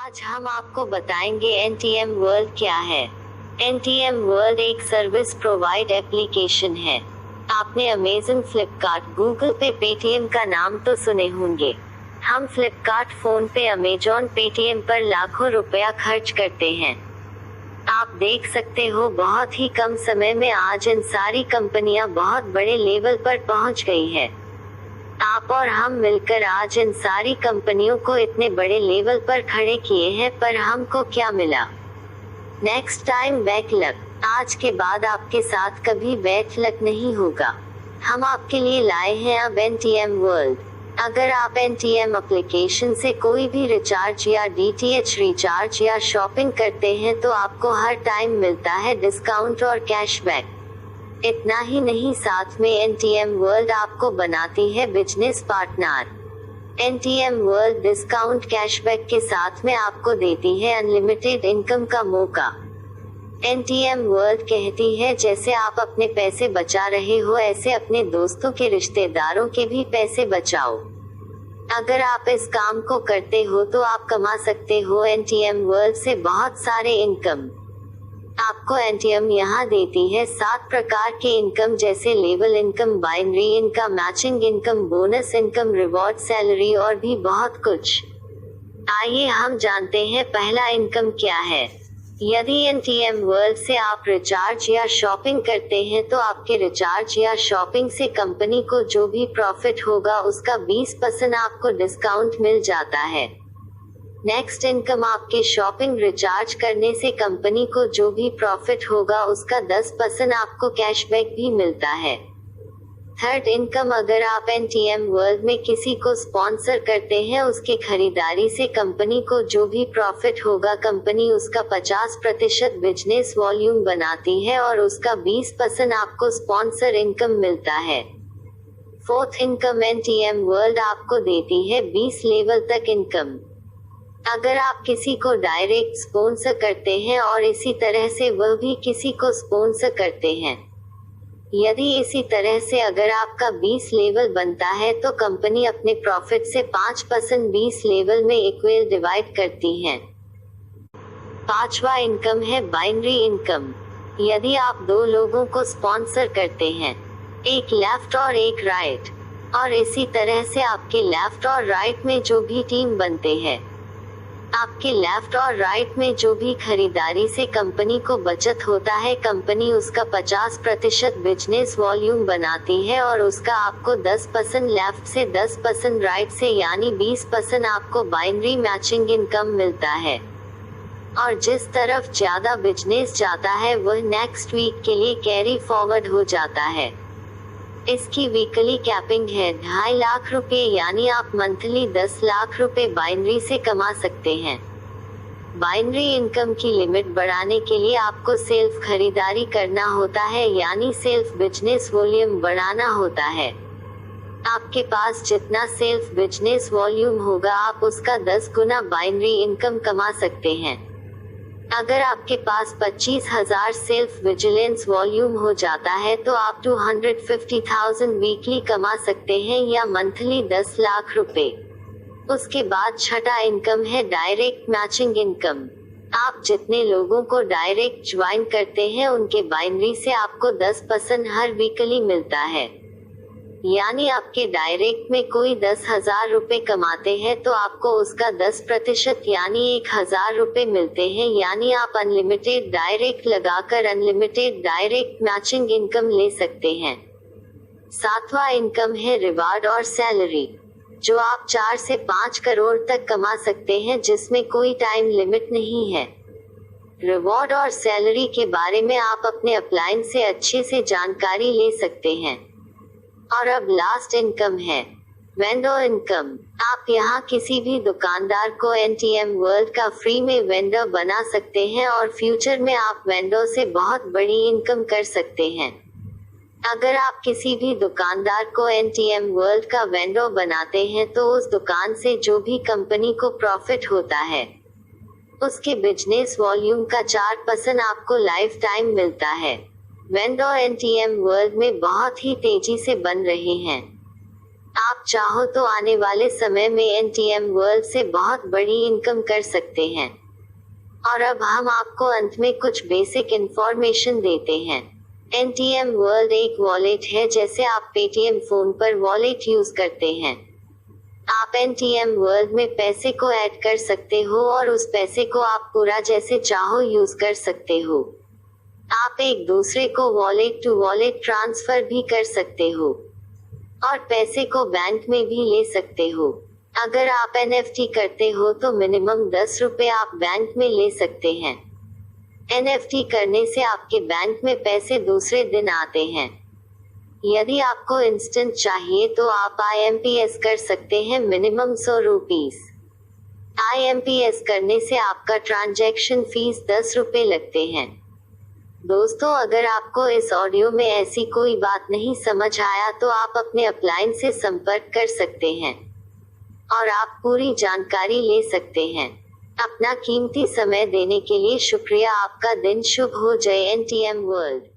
आज हम आपको बताएंगे NTM वर्ल्ड क्या है। NTM वर्ल्ड एक सर्विस प्रोवाइड एप्लीकेशन है। आपने अमेज़न, फ्लिपकार्ट, गूगल पे, पेटीएम का नाम तो सुने होंगे। हम फ्लिपकार्ट, फोन पे, अमेजॉन, पेटीएम पर लाखों रुपया खर्च करते हैं। आप देख सकते हो बहुत ही कम समय में आज इन सारी कंपनियां बहुत बड़े लेवल पर पहुंच गई है। आप और हम मिलकर आज इन सारी कंपनियों को इतने बड़े लेवल पर खड़े किए हैं, पर हमको क्या मिला? Next time back luck. आज के बाद आपके साथ कभी बैक लक नहीं होगा। हम आपके लिए लाए हैं अब NTM वर्ल्ड। अगर आप NTM एप्लीकेशन से कोई भी रिचार्ज या DTH रिचार्ज या शॉपिंग करते हैं तो आपको हर टाइम मिलता है डिस्काउंट और कैशबैक। इतना ही नहीं, साथ में NTM वर्ल्ड आपको बनाती है business partner. NTM world discount cashback के साथ में आपको देती है अनलिमिटेड इनकम का मौका। NTM वर्ल्ड कहती है जैसे आप अपने पैसे बचा रहे हो ऐसे अपने दोस्तों के, रिश्तेदारों के भी पैसे बचाओ। अगर आप इस काम को करते हो तो आप कमा सकते हो NTM वर्ल्ड से बहुत सारे इनकम। आपको NTM यहाँ देती है 7 प्रकार के इनकम, जैसे level income, binary income, matching income, bonus income, reward, salary और भी बहुत कुछ। आइए हम जानते हैं पहला इनकम क्या है। यदि NTM वर्ल्ड से आप रिचार्ज या शॉपिंग करते हैं तो आपके रिचार्ज या शॉपिंग से कंपनी को जो भी प्रॉफिट होगा उसका 20% आपको डिस्काउंट मिल जाता है। नेक्स्ट इनकम, आपके शॉपिंग रिचार्ज करने से कंपनी को जो भी प्रॉफिट होगा उसका 10% आपको कैशबैक भी मिलता है। थर्ड इनकम, अगर आप NTM वर्ल्ड में किसी को स्पॉन्सर करते हैं उसके खरीदारी से कंपनी को जो भी प्रॉफिट होगा कंपनी उसका 50% बिजनेस वॉल्यूम बनाती है और उसका 20% आपको स्पॉन्सर इनकम मिलता है। फोर्थ इनकम, NTM वर्ल्ड आपको देती है 20 लेवल तक इनकम। अगर आप किसी को डायरेक्ट स्पॉन्सर करते हैं और इसी तरह से वह भी किसी को स्पॉन्सर करते हैं, यदि इसी तरह से अगर आपका 20 लेवल बनता है तो कंपनी अपने प्रॉफिट से 5% 20 लेवल में इक्वल डिवाइड करती है। पांचवा इनकम है बाइनरी इनकम। यदि आप 2 लोगों को स्पॉन्सर करते हैं, एक लेफ्ट और एक राइट, और इसी तरह से आपके लेफ्ट और राइट में जो भी टीम बनते हैं, आपके लेफ्ट और राइट में जो भी खरीदारी से कंपनी को बचत होता है कंपनी उसका 50% बिजनेस वॉल्यूम बनाती है और उसका आपको 10% लेफ्ट से 10% राइट से यानी 20% आपको बाइनरी मैचिंग इनकम मिलता है। और जिस तरफ ज्यादा बिजनेस जाता है वह नेक्स्ट वीक के लिए कैरी फॉरवर्ड हो जाता है। इसकी वीकली कैपिंग है 2.5 लाख रुपए, यानी आप मंथली 10 लाख रुपए बाइनरी से कमा सकते हैं। बाइनरी इनकम की लिमिट बढ़ाने के लिए आपको सेल्फ खरीदारी करना होता है, यानी सेल्फ बिजनेस वॉल्यूम बढ़ाना होता है। आपके पास जितना सेल्फ बिजनेस वॉल्यूम होगा आप उसका 10 गुना बाइनरी इनकम कमा सकते हैं। अगर आपके पास 25,000 सेल्फ विजिलेंस वॉल्यूम हो जाता है तो आप 250,000 वीकली कमा सकते हैं या मंथली 10 लाख रुपए। उसके बाद छठा इनकम है डायरेक्ट मैचिंग इनकम। आप जितने लोगों को डायरेक्ट ज्वाइन करते हैं उनके बाइनरी से आपको 10% हर वीकली मिलता है। यानी आपके डायरेक्ट में कोई 10,000 रुपए कमाते हैं तो आपको उसका 10% यानी 1,000 रुपए मिलते हैं, यानी आप अनलिमिटेड डायरेक्ट लगाकर अनलिमिटेड डायरेक्ट मैचिंग इनकम ले सकते हैं। सातवां इनकम है रिवार्ड और सैलरी, जो आप 4 से 5 करोड़ तक कमा सकते हैं जिसमें कोई टाइम लिमिट नहीं है। रिवॉर्ड और सैलरी के बारे में आप अपने अपलाइन से अच्छे से जानकारी ले सकते हैं। और अब लास्ट इनकम है वेंडर इनकम। आप यहाँ किसी भी दुकानदार को NTM वर्ल्ड का फ्री में वेंडर बना सकते हैं और फ्यूचर में आप वेंडर से बहुत बड़ी इनकम कर सकते हैं। अगर आप किसी भी दुकानदार को NTM वर्ल्ड का वेंडर बनाते हैं तो उस दुकान से जो भी कंपनी को प्रॉफिट होता है उसके बिजनेस वॉल्यूम का 4% आपको लाइफ टाइम मिलता है। वेंडर NTM वर्ल्ड में बहुत ही तेजी से बन रहे हैं। आप चाहो तो आने वाले समय में एनटीएम वर्ल्ड से बहुत बड़ी इनकम कर सकते हैं। और अब हम आपको अंत में कुछ बेसिक इंफॉर्मेशन देते हैं। एनटीएम वर्ल्ड एक वॉलेट है, जैसे आप पेटीएम फोन पर वॉलेट यूज करते हैं। आप एनटीएम वर्ल्ड में पैसे को ऐड कर सकते हो और उस पैसे को आप पूरा जैसे चाहो यूज कर सकते हो। आप एक दूसरे को वॉलेट टू वॉलेट ट्रांसफर भी कर सकते हो और पैसे को बैंक में भी ले सकते हो। अगर आप एनएफटी करते हो तो मिनिमम 10 रुपए आप बैंक में ले सकते हैं। एनएफटी करने से आपके बैंक में पैसे दूसरे दिन आते हैं। यदि आपको इंस्टेंट चाहिए तो आप आईएमपीएस कर सकते हैं, मिनिमम 100 रुपीस। आईएमपीएस करने से आपका ट्रांजैक्शन फीस 10 रुपए लगते हैं। दोस्तों, अगर आपको इस ऑडियो में ऐसी कोई बात नहीं समझ आया तो आप अपने अपलाइन से संपर्क कर सकते हैं और आप पूरी जानकारी ले सकते हैं। अपना कीमती समय देने के लिए शुक्रिया। आपका दिन शुभ हो। जय एनटीएम वर्ल्ड।